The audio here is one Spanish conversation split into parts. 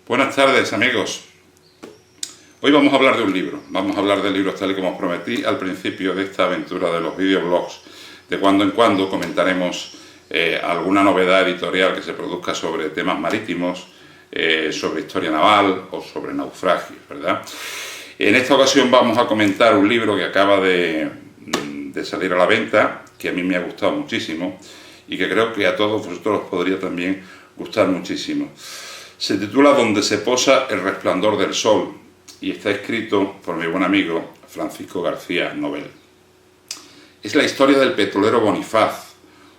Buenas tardes, amigos. Hoy vamos a hablar de un libro. Vamos a hablar del libro tal y como os prometí al principio de esta aventura de los videoblogs. De cuando en cuando comentaremos alguna novedad editorial que se produzca sobre temas marítimos, sobre historia naval o sobre naufragios, ¿verdad? En esta ocasión vamos a comentar un libro que acaba de salir a la venta, que a mí me ha gustado muchísimo y que creo que a todos vosotros os podría también gustar muchísimo. Se titula Donde se posa el resplandor del sol y está escrito por mi buen amigo Francisco García Nobel. Es la historia del petrolero Bonifaz,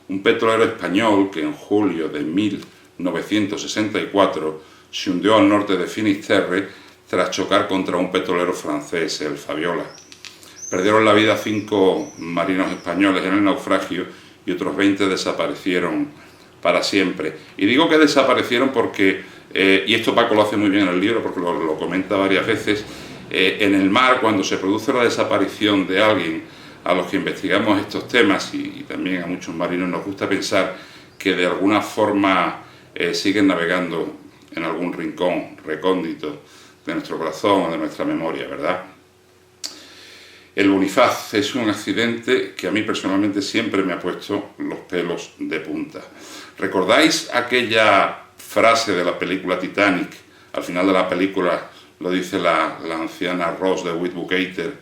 un petrolero español que en julio de 1964 se hundió al norte de Finisterre tras chocar contra un petrolero francés, el Fabiola. Perdieron la vida 5 marinos españoles en el naufragio y otros 20 desaparecieron para siempre. Y digo que desaparecieron porque, y esto Paco lo hace muy bien en el libro porque lo comenta varias veces, en el mar, cuando se produce la desaparición de alguien, a los que investigamos estos temas y también a muchos marinos nos gusta pensar que de alguna forma siguen navegando en algún rincón recóndito de nuestro corazón o de nuestra memoria, ¿verdad? El Bonifaz es un accidente que a mí personalmente siempre me ha puesto los pelos de punta. ¿Recordáis aquella frase de la película Titanic? Al final de la película lo dice la anciana Rose de Witbucater,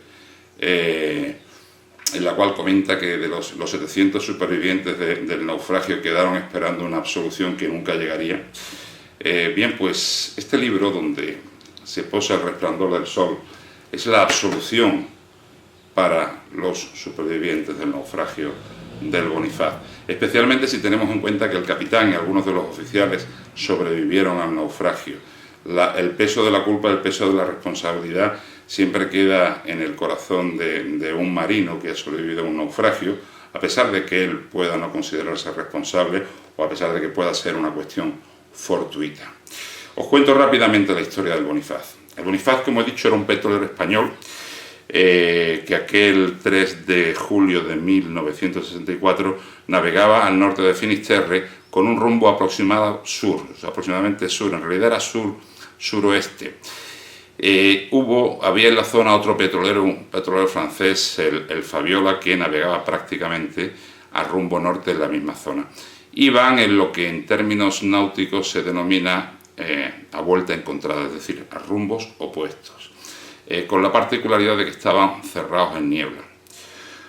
en la cual comenta que de los 700 supervivientes del naufragio quedaron esperando una absolución que nunca llegaría. Bien, pues este libro, Donde se posa el resplandor del sol, es la absolución para los supervivientes del naufragio del Bonifaz, especialmente si tenemos en cuenta que el capitán y algunos de los oficiales sobrevivieron al naufragio. El peso de la culpa, el peso de la responsabilidad siempre queda en el corazón de un marino que ha sobrevivido a un naufragio, a pesar de que él pueda no considerarse responsable o a pesar de que pueda ser una cuestión fortuita. Os cuento rápidamente la historia del Bonifaz. El Bonifaz, como he dicho, era un petrolero español que aquel 3 de julio de 1964 navegaba al norte de Finisterre con un rumbo aproximadamente sur, en realidad era suroeste. Había en la zona otro petrolero, un petrolero francés, el Fabiola, que navegaba prácticamente a rumbo norte en la misma zona. Iban en lo que en términos náuticos se denomina a vuelta encontrada, es decir, a rumbos opuestos. Con la particularidad de que estaban cerrados en niebla.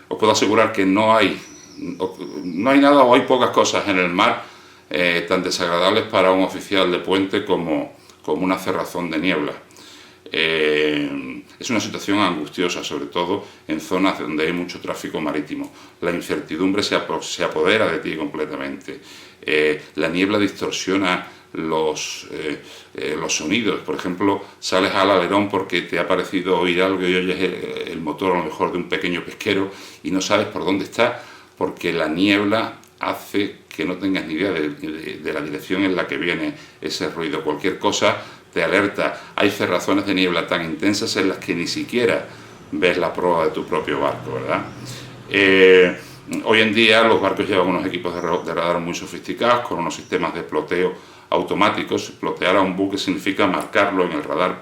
Os puedo asegurar que no hay nada o hay pocas cosas en el mar tan desagradables para un oficial de puente como una cerrazón de niebla. Es una situación angustiosa, sobre todo en zonas donde hay mucho tráfico marítimo. La incertidumbre se apodera de ti completamente. La niebla distorsiona los sonidos. Por ejemplo, sales al alerón porque te ha parecido oír algo y oyes el motor a lo mejor de un pequeño pesquero y no sabes por dónde está, porque la niebla hace que no tengas ni idea de la dirección en la que viene ese ruido. Cualquier cosa te alerta. Hay cerrazones de niebla tan intensas en las que ni siquiera ves la proa de tu propio barco, ¿verdad? Hoy en día los barcos llevan unos equipos de radar muy sofisticados con unos sistemas de ploteo automáticos. Plotear a un buque significa marcarlo en el radar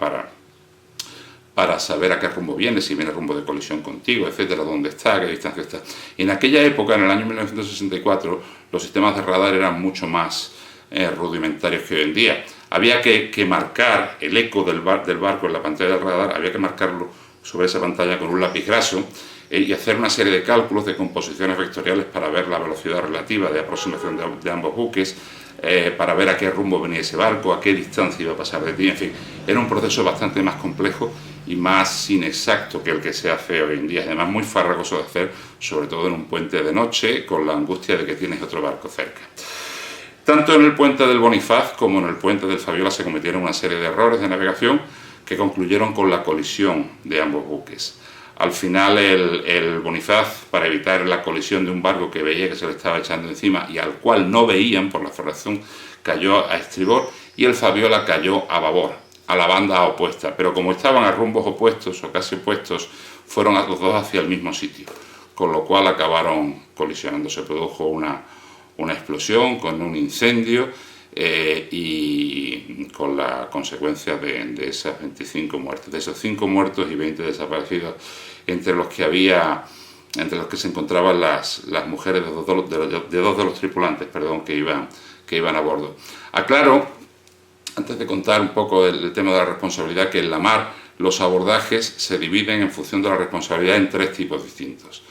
para saber a qué rumbo viene, si viene rumbo de colisión contigo, etcétera, dónde está, a qué distancia está. Y en aquella época, en el año 1964, los sistemas de radar eran mucho más rudimentarios que hoy en día. Había que marcar el eco del barco en la pantalla del radar, había que marcarlo sobre esa pantalla con un lápiz graso y hacer una serie de cálculos de composiciones vectoriales para ver la velocidad relativa de aproximación de ambos buques, para ver a qué rumbo venía ese barco, a qué distancia iba a pasar de ti, en fin, era un proceso bastante más complejo y más inexacto que el que se hace hoy en día, además muy farragoso de hacer, sobre todo en un puente de noche, con la angustia de que tienes otro barco cerca. Tanto en el puente del Bonifaz como en el puente del Fabiola se cometieron una serie de errores de navegación que concluyeron con la colisión de ambos buques. Al final el Bonifaz, para evitar la colisión de un barco que veía que se le estaba echando encima y al cual no veían por la cerrazón, cayó a estribor y el Fabiola cayó a babor, a la banda opuesta. Pero como estaban a rumbos opuestos o casi opuestos, fueron los dos hacia el mismo sitio, con lo cual acabaron colisionando. Se produjo una explosión con un incendio y con la consecuencia de esas 25 muertes, de esos 5 muertos y 20 desaparecidos, entre los que se encontraban las mujeres de dos de los tripulantes, perdón, que iban a bordo. Aclaro, antes de contar un poco el tema de la responsabilidad, que en la mar los abordajes se dividen en función de la responsabilidad en 3 tipos distintos.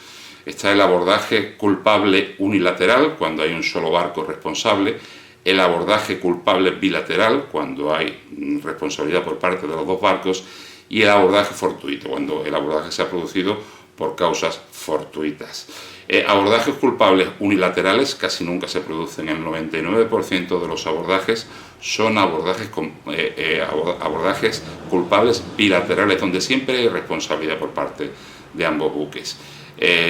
Está el abordaje culpable unilateral, cuando hay un solo barco responsable; el abordaje culpable bilateral, cuando hay responsabilidad por parte de los 2 barcos; y el abordaje fortuito, cuando el abordaje se ha producido por causas fortuitas. Abordajes culpables unilaterales casi nunca se producen. El 99% de los abordajes son abordajes culpables bilaterales, donde siempre hay responsabilidad por parte de ambos buques.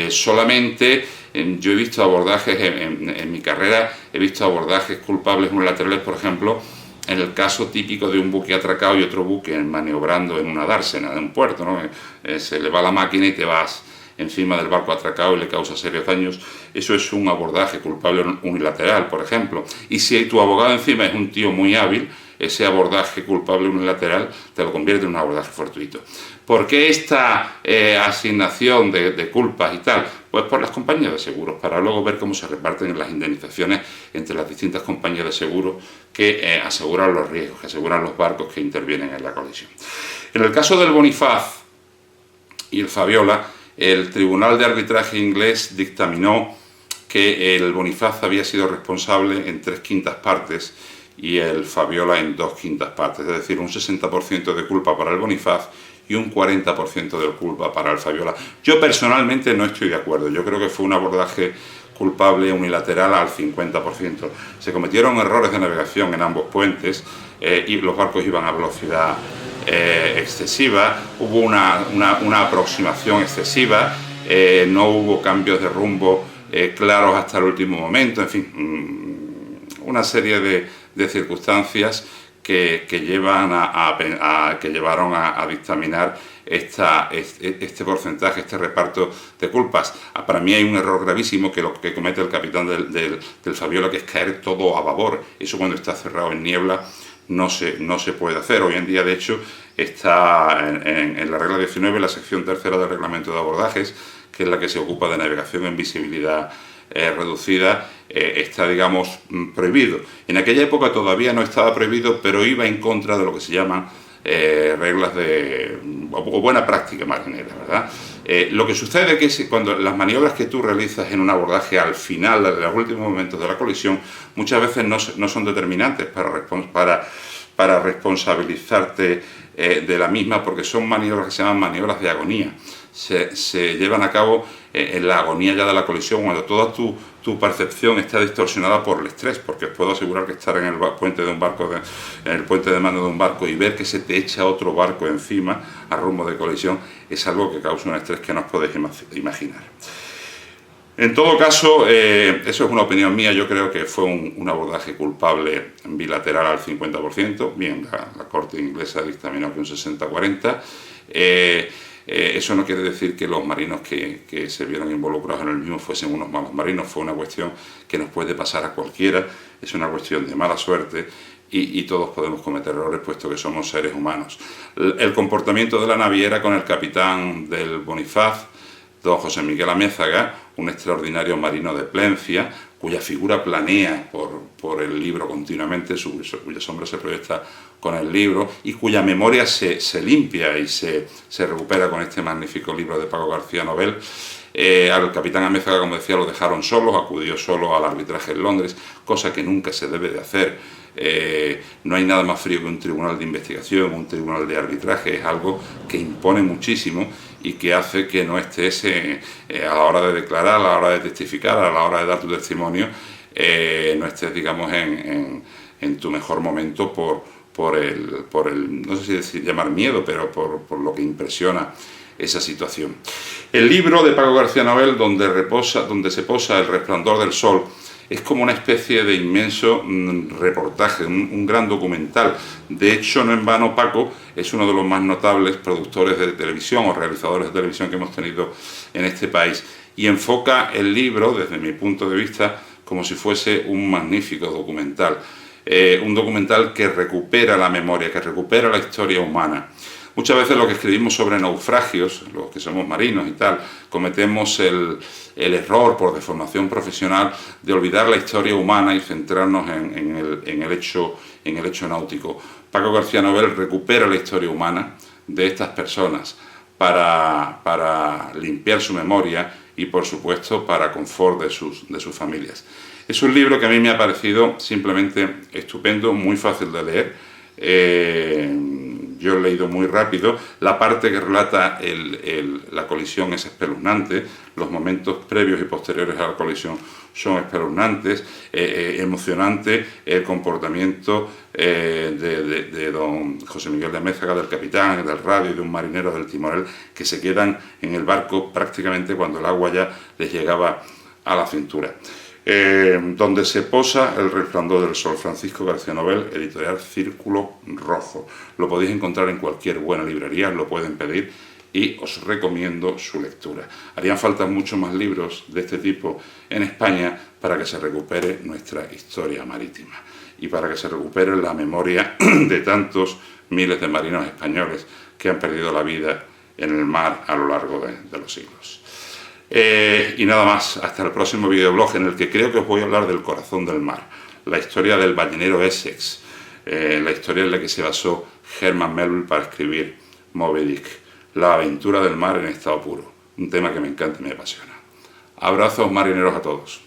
Solamente yo he visto abordajes en mi carrera, he visto abordajes culpables unilaterales, por ejemplo, en el caso típico de un buque atracado y otro buque maniobrando en una dársena de un puerto, ¿no? Se le va la máquina y te vas encima del barco atracado y le causa serios daños. Eso es un abordaje culpable unilateral, por ejemplo. Y si tu abogado encima es un tío muy hábil, ese abordaje culpable unilateral te lo convierte en un abordaje fortuito. ¿Por qué esta asignación de culpas y tal? Pues por las compañías de seguros, para luego ver cómo se reparten las indemnizaciones entre las distintas compañías de seguros que aseguran los riesgos, que aseguran los barcos que intervienen en la colisión. En el caso del Bonifaz y el Fabiola, el Tribunal de Arbitraje inglés dictaminó que el Bonifaz había sido responsable en 3/5 partes y el Fabiola en 2/5 partes, es decir, un 60% de culpa para el Bonifaz y un 40% de culpa para el Fabiola. Yo personalmente no estoy de acuerdo, yo creo que fue un abordaje culpable unilateral al 50%. Se cometieron errores de navegación en ambos puentes y los barcos iban a velocidad excesiva, hubo una aproximación excesiva, no hubo cambios de rumbo claros hasta el último momento, en fin, una serie de circunstancias que llevaron a dictaminar este porcentaje, este reparto de culpas. Para mí hay un error gravísimo que lo que comete el capitán del Fabiola, que es caer todo a babor. Eso cuando está cerrado en niebla no se puede hacer. Hoy en día, de hecho, está en la regla 19, la sección 3ª del reglamento de abordajes, que es la que se ocupa de navegación en visibilidad reducida, está, digamos, prohibido. En aquella época todavía no estaba prohibido, pero iba en contra de lo que se llaman reglas o buena práctica marinera, ¿verdad? Lo que sucede es que cuando las maniobras que tú realizas en un abordaje al final, en los últimos momentos de la colisión, muchas veces no son determinantes para responsabilizarte de la misma, porque son maniobras que se llaman maniobras de agonía. Se llevan a cabo en la agonía ya de la colisión, cuando toda tu percepción está distorsionada por el estrés, porque os puedo asegurar que estar en el puente de un barco, en el puente de mando de un barco, y ver que se te echa otro barco encima a rumbo de colisión es algo que causa un estrés que no os podéis imaginar. En todo caso, eso es una opinión mía, yo creo que fue un abordaje culpable bilateral al 50%, bien, la Corte inglesa dictaminó que un 60-40%, eso no quiere decir que los marinos que se vieron involucrados en el mismo fuesen unos malos marinos, fue una cuestión que nos puede pasar a cualquiera, es una cuestión de mala suerte y todos podemos cometer errores puesto que somos seres humanos. El comportamiento de la naviera con el capitán del Bonifaz, don José Miguel Amézaga, un extraordinario marino de Plencia, cuya figura planea por el libro continuamente, cuya sombra se proyecta con el libro y cuya memoria se limpia y se recupera con este magnífico libro de Paco García Nobel. Al capitán Amézaga, como decía, lo dejaron solo, acudió solo al arbitraje en Londres, cosa que nunca se debe de hacer. No hay nada más frío que un tribunal de investigación, un tribunal de arbitraje, es algo que impone muchísimo y que hace que no estés a la hora de declarar, a la hora de testificar, a la hora de dar tu testimonio, no estés, digamos, en tu mejor momento por el no sé si llamar miedo, pero por lo que impresiona esa situación. El libro de Paco García Nobel, donde se posa El resplandor del sol, es como una especie de inmenso reportaje, un gran documental. De hecho, no en vano, Paco es uno de los más notables productores de televisión o realizadores de televisión que hemos tenido en este país. Y enfoca el libro, desde mi punto de vista, como si fuese un magnífico documental. un documental que recupera la memoria, que recupera la historia humana. Muchas veces lo que escribimos sobre naufragios, los que somos marinos y tal, cometemos el error por deformación profesional de olvidar la historia humana y centrarnos en el hecho náutico. Paco García Nobel recupera la historia humana de estas personas para limpiar su memoria y, por supuesto, para confort de sus familias. Es un libro que a mí me ha parecido simplemente estupendo, muy fácil de leer. Yo he leído muy rápido, la parte que relata la colisión es espeluznante, los momentos previos y posteriores a la colisión son espeluznantes, emocionante el comportamiento de don José Miguel de Amézaga, del capitán, del radio y de un marinero del timonel, que se quedan en el barco prácticamente cuando el agua ya les llegaba a la cintura. Donde se posa el resplandor del sol, Francisco García Nobel, editorial Círculo Rojo. Lo podéis encontrar en cualquier buena librería, lo pueden pedir y os recomiendo su lectura. Harían falta muchos más libros de este tipo en España para que se recupere nuestra historia marítima y para que se recupere la memoria de tantos miles de marinos españoles que han perdido la vida en el mar a lo largo de los siglos. Y nada más, hasta el próximo videoblog, en el que creo que os voy a hablar del corazón del mar, la historia del ballenero Essex, la historia en la que se basó Herman Melville para escribir Moby Dick, la aventura del mar en estado puro, un tema que me encanta y me apasiona. Abrazos marineros a todos.